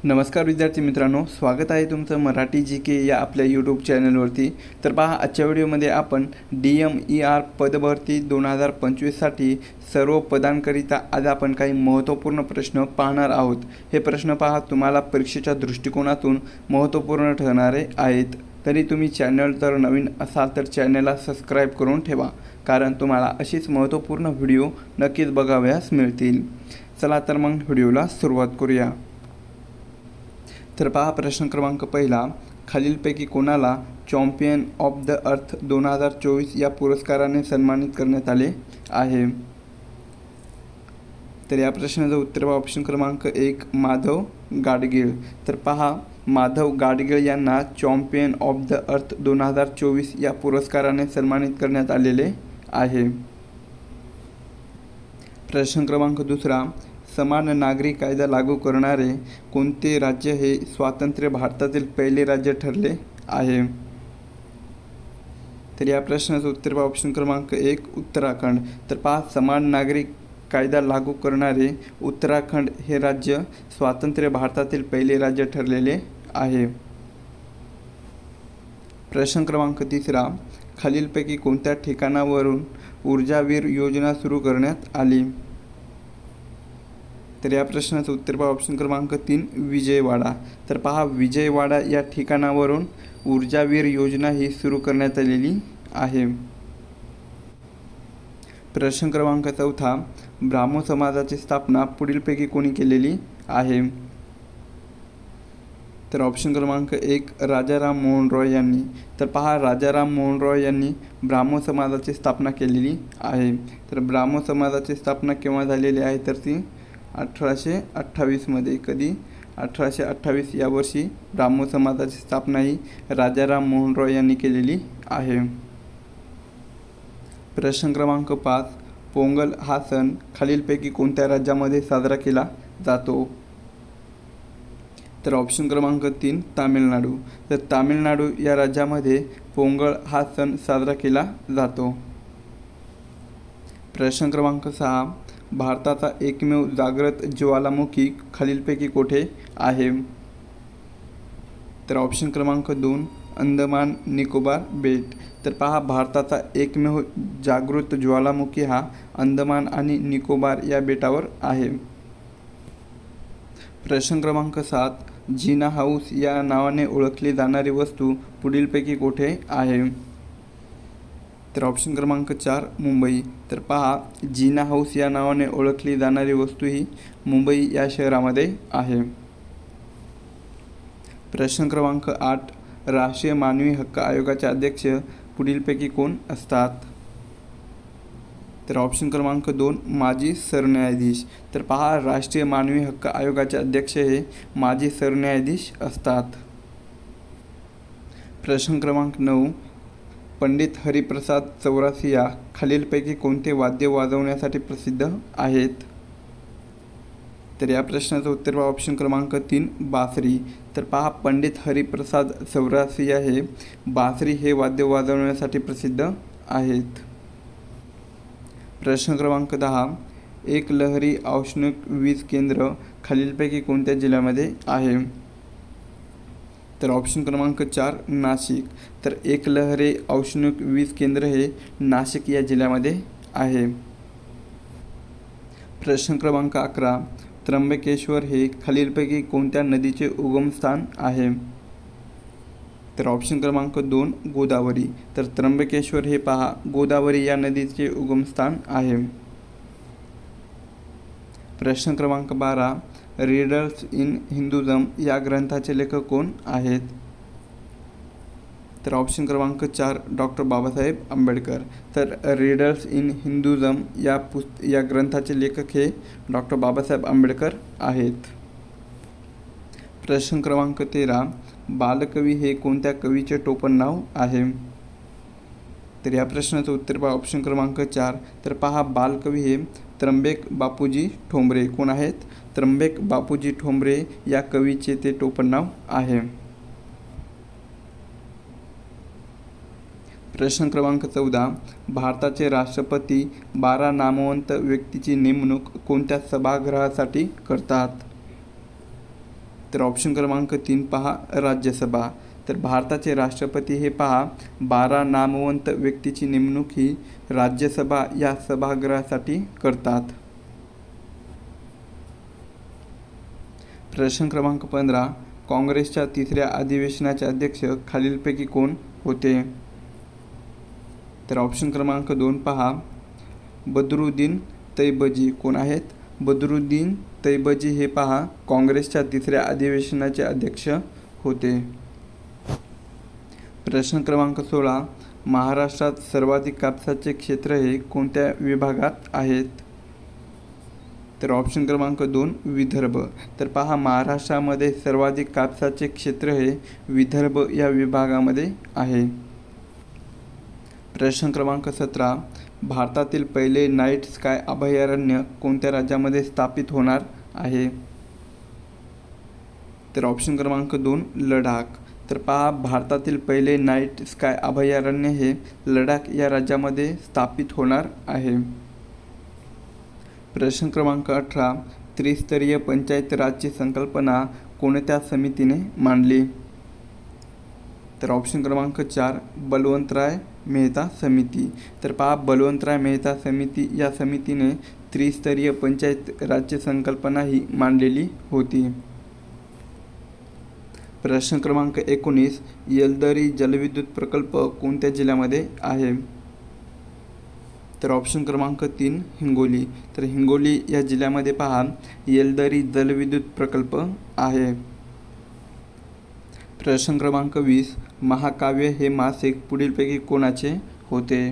नमस्कार विद्यार्थी मित्रांनो, स्वागत आहे तुमचं मराठी जी के या आपल्या यूट्यूब चॅनलवरती। तर पहा, आजच्या व्हिडिओमध्ये आपण DMER पदभरती 2025साठी सर्व पदांकरिता आज आपण काही महत्त्वपूर्ण प्रश्न पाहणार आहोत। हे प्रश्न पहा, तुम्हाला परीक्षेच्या दृष्टिकोनातून महत्त्वपूर्ण ठरणारे आहेत। तरी तुम्ही चॅनल जर नवीन असाल तर चॅनलला सबस्क्राईब करून ठेवा, कारण तुम्हाला अशीच महत्त्वपूर्ण व्हिडिओ नक्कीच बघावयास मिळतील। चला तर मग व्हिडिओला सुरुवात करूया। तर पहा, प्रश्न क्रमांक पहिला, खालीलपैकी कोणाला चॅम्पियन ऑफ द अर्थ 2024 या पुरस्काराने सन्मानित करण्यात आले आहे? तर या प्रश्नाचं उत्तर पहा, ऑप्शन क्रमांक 1 माधव गाडगीळ। तर पहा, माधव गाडगीळ यांना चॅम्पियन ऑफ द अर्थ 2024 या पुरस्काराने सन्मानित करण्यात आलेले आहे। प्रश्न क्रमांक दुसरा, समान नागरी कायदा लागू करणारे कोणते राज्य हे स्वातंत्र्य भारतातील पहिले राज्य ठरले आहे? तर या प्रश्नाचं उत्तर पहा, ऑप्शन क्रमांक 1 उत्तराखंड। तर पहा, समान नागरी कायदा लागू करणारे उत्तराखंड हे राज्य स्वातंत्र्य भारतातील पहिले राज्य ठरलेले आहे। प्रश्न क्रमांक तिसरा, खालीलपैकी कोणत्या ठिकाणावरून ऊर्जावीर योजना सुरू करण्यात आली? तर या प्रश्नाचं उत्तर पहा, ऑप्शन क्रमांक 3 विजयवाडा। तर पहा, विजयवाडा या ठिकाणावरून ऊर्जावीर योजना ही सुरू करण्यात आलेली आहे। प्रश्न क्रमांक चौथा, ब्राह्मो समाजाची स्थापना पुढीलपैकी कोणी केलेली आहे? तर ऑप्शन क्रमांक 1 राजाराम मोहन रॉय यांनी। तर पहा, राजाराम मोहन रॉय यांनी ब्राह्मो समाजाची स्थापना केलेली आहे। तर ब्राह्मो समाजाची स्थापना केव्हा झालेली आहे? तर ती 1828 मध्ये। कधी? 1828 या वर्षी ब्राह्मो समाजाची स्थापना ही राजाराम मोहन रॉय यांनी केलेली आहे। प्रश्न क्रमांक 5, पोंगल हा सण खालीलपैकी कोणत्या राज्यामध्ये साजरा केला जातो? तर ऑप्शन क्रमांक 3 तामिळनाडू। तर तामिळनाडू या राज्यामध्ये पोंगल हा सण साजरा केला जातो। प्रश्न क्रमांक 6, भारताचा एकमेव जागृत ज्वालामुखी खालीलपैकी कोठे आहे? तर ऑप्शन क्रमांक 2 अंदमान निकोबार बेट। तर पहा, भारताचा एकमेव जागृत ज्वालामुखी हा अंदमान आणि निकोबार या बेटावर आहे। प्रश्न क्रमांक 7, जिना हाऊस या नावाने ओळखली जाणारी वस्तू पुढीलपैकी कोठे आहे? तर ऑप्शन क्रमांक 4 मुंबई। तर पहा, जिना हाऊस या नावाने ओळखली जाणारी वस्तू ही मुंबई या शहरामध्ये आहे। प्रश्न क्रमांक 8, राष्ट्रीय मानवी हक्क आयोगाचे अध्यक्ष पुढीलपैकी कोण असतात? तर ऑप्शन क्रमांक 2 माजी सरन्यायाधीश। तर पहा, राष्ट्रीय मानवी हक्क आयोगाचे अध्यक्ष हे माजी सरन्यायाधीश असतात। प्रश्न क्रमांक 9, पंडित हरिप्रसाद चौरासिया खालीलपैकी कोणते वाद्य वाजवण्यासाठी प्रसिद्ध आहेत? तर या प्रश्नाचं उत्तर पहा, ऑप्शन क्रमांक 3 बासरी। तर पहा, पंडित हरिप्रसाद चौरासिया हे बासरी हे वाद्य वाजवण्यासाठी प्रसिद्ध आहेत। प्रश्न क्रमांक 10, एक लहरी औष्णिक वीज केंद्र खालीलपैकी कोणत्या जिल्ह्यामध्ये आहे? तर ऑप्शन क्रमांक 4 नाशिक। तर एक लहरी औष्णिक वीज केंद्र हे नाशिक या जिल्ह्यामध्ये आहे। प्रश्न क्रमांक 11, त्र्यंबकेश्वर हे खालीलपैकी कोणत्या नदीचे उगमस्थान आहे? तर ऑप्शन क्रमांक 2 गोदावरी। तर त्र्यंबकेश्वर हे पहा, गोदावरी या नदीचे उगमस्थान आहे। प्रश्न क्रमांक 12, रिडल्स इन हिंदुझम या ग्रंथाचे लेखक कोण आहेत? तर ऑप्शन क्रमांक 4 डॉक्टर बाबासाहेब आंबेडकर। तर रिडल्स इन हिंदुझम या ग्रंथाचे लेखक हे डॉक्टर बाबासाहेब आंबेडकर आहेत। प्रश्न क्रमांक 13, बालकवी हे कोणत्या कवीचे टोपण नाव आहे? तर या प्रश्नाचं उत्तर पहा, ऑप्शन क्रमांक 4। तर पहा, बालकवी हे त्र्यंबक बापूजी ठोंबरे कोण आहेत? त्र्यंबक बापूजी ठोंबरे या कवीचे ते टोपण नाव आहे। प्रश्न क्रमांक 14, भारताचे राष्ट्रपती 12 नामवंत व्यक्तीची नेमणूक कोणत्या सभागृहासाठी करतात? तर ऑप्शन क्रमांक 3 पहा राज्यसभा. तर भारताचे राष्ट्रपती हे पहा 12 नामवंत व्यक्तीची नेमणूक ही राज्यसभा या सभागृहासाठी करतात. प्रश्न क्रमांक 15 काँग्रेसच्या तिसऱ्या अधिवेशनाचे अध्यक्ष खालीलपैकी कोण होते? तर ऑप्शन क्रमांक 2 पहा बदरुद्दीन तैयबजी. कोण आहेत? बदरुद्दीन तैयबजी हे पहा काँग्रेसच्या तिसऱ्या अधिवेशनाचे अध्यक्ष होते. प्रश्न क्रमांक 16 महाराष्ट्रात सर्वाधिक कापसाचे क्षेत्र हे कोणत्या विभागात आहेत? तर ऑप्शन क्रमांक 2 विदर्भ. तर पहा महाराष्ट्रामध्ये सर्वाधिक कापसाचे क्षेत्र हे विदर्भ या विभागामध्ये आहे. प्रश्न क्रमांक 17 भारतातील पहिले नाईट स्काय अभयारण्य कोणत्या राज्यामध्ये स्थापित होणार आहे? तर ऑप्शन क्रमांक 2 लडाख. तर पहा भारतातील पहिले नाईट स्काय अभयारण्य हे लडाख या राज्यामध्ये स्थापित होणार आहे. प्रश्न क्रमांक 18 त्रिस्तरीय पंचायत राजची संकल्पना कोणत्या समितीने मांडली? तर ऑप्शन क्रमांक 4 बलवंतराय मेहता समिती. तर पहा बलवंतराय मेहता समिती या समितीने त्रिस्तरीय पंचायत राजची संकल्पना ही मांडलेली होती. प्रश्न क्रमांक 19 येलदरी जलविद्युत प्रकल्प कोणत्या जिल्ह्यामध्ये आहे? तर ऑप्शन क्रमांक 3 हिंगोली. तर हिंगोली या जिल्ह्यामध्ये पहा येलदरी जलविद्युत प्रकल्प आहे. प्रश्न क्रमांक 20 महाकाव्य हे मासिक पुढीलपैकी कोणाचे होते?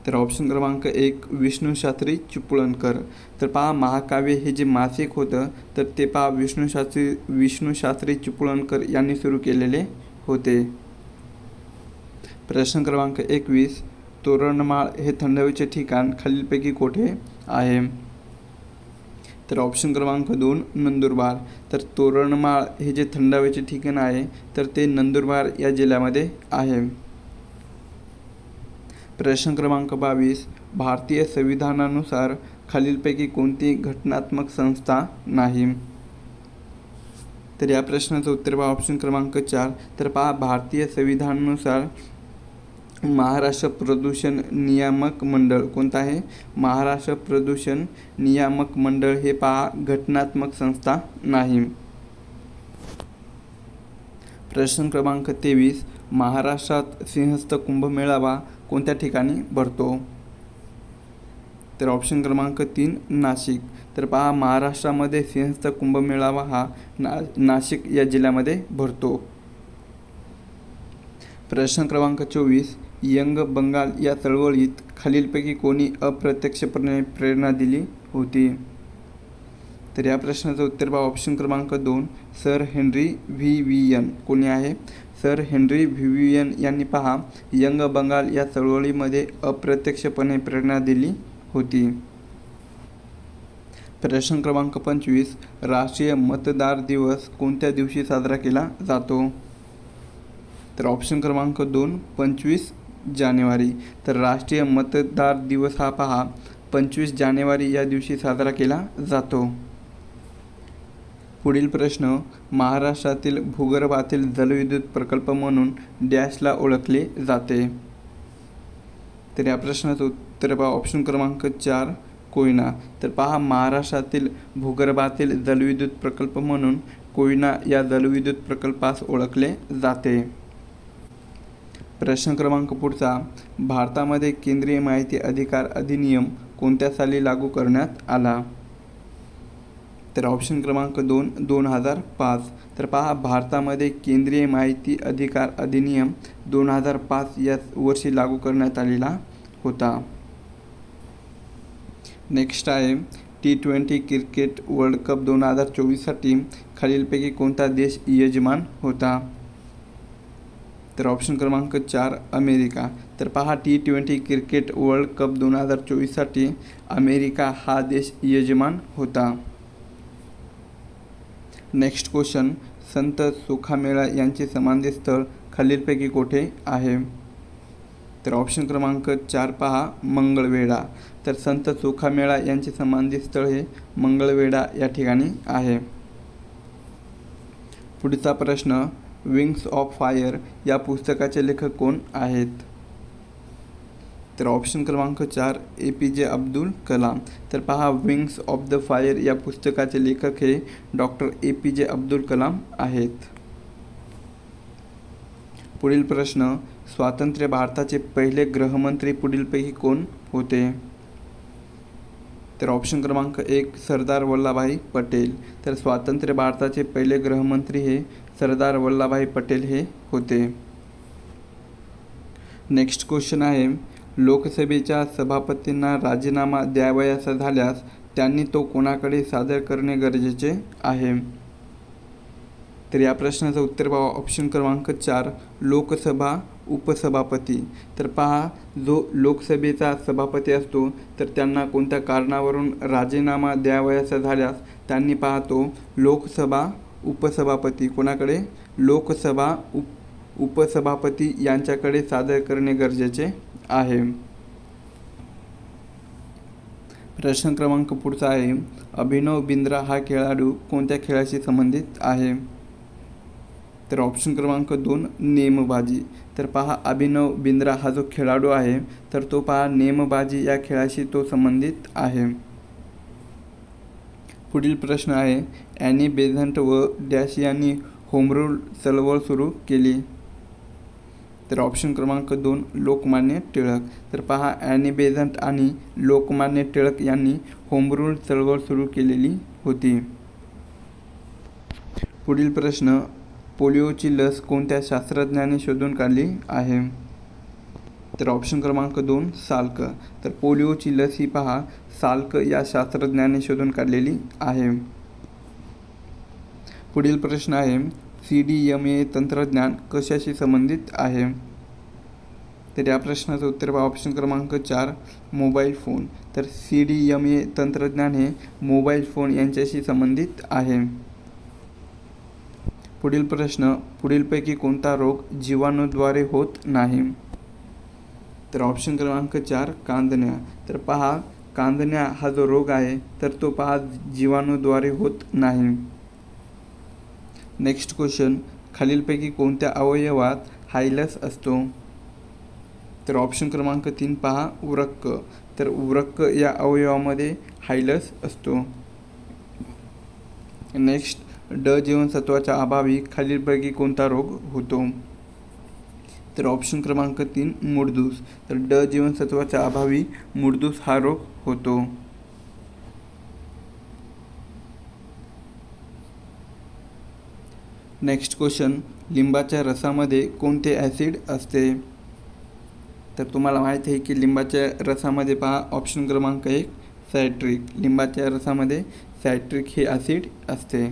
तर ऑप्शन क्रमांक 1 विष्णुशास्त्री चिपळूणकर. तर पहा महाकाव्य हे जे मासिक होतं तर ते पहा विष्णुशास्त्री चिपळूणकर यांनी सुरू केलेले होते. प्रश्न क्रमांक 21 तोरणमाळ हे थंड हवेचे ठिकाण खालीलपैकी कोठे आहे? तर ऑप्शन क्रमांक 2 नंदुरबार. तर तोरणमाळ हे जे थंड हवेचे ठिकाण आहे तर ते नंदुरबार या जिल्ह्यामध्ये आहे. प्रश्न क्रमांक 22 भारतीय संविधानानुसार खालीलपैकी कोणती घटनात्मक संस्था नाही? तर या प्रश्नाचं उत्तर पहा ऑप्शन क्रमांक 4. तर पहा भारतीय संविधानानुसार महाराष्ट्र प्रदूषण नियामक मंडळ कोणतं आहे? महाराष्ट्र प्रदूषण नियामक मंडळ हे पहा घटनात्मक संस्था नाही. प्रश्न क्रमांक 23 महाराष्ट्रात सिंहस्थ कुंभमेळावा कोणत्या ठिकाणी भरतो? तर ऑप्शन क्रमांक 3 नाशिक. तर पहा महाराष्ट्रामध्ये सिंहस्थ कुंभमेळावा हा नाशिक या जिल्ह्यामध्ये भरतो. प्रश्न क्रमांक 24 यंग बंगाल या चळवळीत खालीलपैकी कोणी अप्रत्यक्षपणे प्रेरणा दिली होती? तर या प्रश्नाचं उत्तर पहा ऑप्शन क्रमांक 2 सर हेनरी व्हिवियन. कोणी आहे? सर हेनरी व्हिवियन यांनी पहा यंग बंगाल या चळवळीमध्ये अप्रत्यक्षपणे प्रेरणा दिली होती. प्रश्न क्रमांक 25 राष्ट्रीय मतदार दिवस कोणत्या दिवशी साजरा केला जातो? तर ऑप्शन क्रमांक 2 25 जानेवारी. तर राष्ट्रीय मतदार दिवस हा पहा 25 जानेवारी या दिवशी साजरा केला जातो. पुढील प्रश्न महाराष्ट्रातील भूगर्भातील जलविद्युत प्रकल्प म्हणून डॅशला ओळखले जाते? तर या प्रश्नाचं उत्तर पहा ऑप्शन क्रमांक 4 कोयना. तर पहा महाराष्ट्रातील भूगर्भातील जलविद्युत प्रकल्प म्हणून कोयना या जलविद्युत प्रकल्पास ओळखले जाते. प्रश्न क्रमांक पुढचा भारतामध्ये केंद्रीय माहिती अधिकार अधिनियम कोणत्या साली लागू करण्यात आला? तर ऑप्शन क्रमांक 2 2005. तर पहा भारतामध्ये केंद्रीय माहिती अधिकार अधिनियम 2005 या वर्षी लागू करण्यात आलेला होता. नेक्स्ट आहे T20 क्रिकेट वर्ल्ड कप 2024साठी खालीलपैकी कोणता देश यजमान होता? तर ऑप्शन क्रमांक 4 अमेरिका. तर पहा T20 क्रिकेट वर्ल्ड कप 2024साठी अमेरिका हा देश यजमान होता. नेक्स्ट क्वेश्चन संत सुखामेळा यांचे समाधी स्थळ खालीलपैकी कोठे आहे? तर ऑप्शन क्रमांक 4 पहा मंगळवेढा. तर संत सुखामेळा यांचे समाधी स्थळ हे मंगळवेढा या ठिकाणी आहे. पुढचा प्रश्न, विंग्स ऑफ फायर या पुस्तकाचे लेखक कोण आहेत? तर ऑप्शन क्रमांक 4 APJ अब्दुल कलाम. तर पहा, विंग्स ऑफ द फायर या पुस्तकाचे लेखक हे डॉक्टर APJ अब्दुल कलाम आहेत. पुढील प्रश्न, स्वातंत्र्य भारताचे पहिले गृहमंत्री पुढीलपैकी कोण होते? तर ऑप्शन क्रमांक 1 सरदार वल्लभभाई पटेल. तर स्वातंत्र्य भारताचे पहिले गृहमंत्री हे सरदार वल्लभभाई पटेल हे होते. नेक्स्ट क्वेश्चन आहे, लोकसभेच्या सभापतींना राजीनामा द्यावयाचा झाल्यास त्यांनी तो कोणाकडे सादर करणे गरजेचे आहे? तर या प्रश्नाचं उत्तर पहा, ऑप्शन क्रमांक 4 लोकसभा उपसभापती. तर पहा, जो लोकसभेचा सभापती असतो तर त्यांना कोणत्या कारणावरून राजीनामा द्यावयाचा झाल्यास त्यांनी पाहतो लोकसभा उपसभापती कोणाकडे, लोकसभा उपसभापती यांच्याकडे सादर करणे गरजेचे आहे. प्रश्न क्रमांक पुढचा आहे, अभिनव बिंद्रा हा खेळाडू कोणत्या खेळाशी संबंधित आहे? तर ऑप्शन क्रमांक 2 नेमबाजी. तर पहा, अभिनव बिंद्रा हा जो खेळाडू आहे तर तो पहा नेमबाजी या खेळाशी तो संबंधित आहे. पुढील प्रश्न आहे, ॲनी बेझंट व डॅश यांनी होम रूल चळवळ सुरू केली? तर ऑप्शन क्रमांक 2 लोकमान्य टिळक. तर पहा, ॲनी बेझंट आणि लोकमान्य टिळक यांनी होम रूल चळवळ सुरू केलेली होती. पुढील प्रश्न, पोलिओची लस कोणत्या शास्त्रज्ञाने शोधून काढली आहे? तर ऑप्शन क्रमांक 2 साल्क. तर पोलिओची लस ही पहा साल्क या शास्त्रज्ञाने शोधून काढलेली आहे. पुढील प्रश्न आहे, CDMA तंत्रज्ञान कशाशी संबंधित आहे? तर या प्रश्नाचं उत्तर पहा, ऑप्शन क्रमांक 4 मोबाईल फोन. तर CDMA तंत्रज्ञान हे मोबाईल फोन यांच्याशी संबंधित आहे. पुढील प्रश्न, पुढीलपैकी कोणता रोग जीवाणूद्वारे होत नाही? तर ऑप्शन क्रमांक 4 कांदण्या. तर पहा, कांदण्या हा जो रोग आहे तर तो पहा जीवाणूद्वारे होत नाही. नेक्स्ट क्वेश्चन, खालीलपैकी कोणत्या अवयवात हायलस असतो? तर ऑप्शन क्रमांक 3 पहा वृक्क. तर वृक्क या अवयवामध्ये हायलस असतो. नेक्स्ट, ड जीवनसत्वाच्या अभावी खालीलपैकी कोणता रोग होतो? तर ऑप्शन क्रमांक 3 मूळदूस. तर ड जीवनसत्वाच्या अभावी मूळदूस हा रोग होतो. नेक्स्ट क्वेश्चन, लिंबाच्या रसामध्ये कोणते ॲसिड असते? तर तुम्हाला माहिती आहे की लिंबाच्या रसामध्ये पहा ऑप्शन क्रमांक 1 सायट्रिक. लिंबाच्या रसामध्ये सायट्रिक हे ॲसिड असते.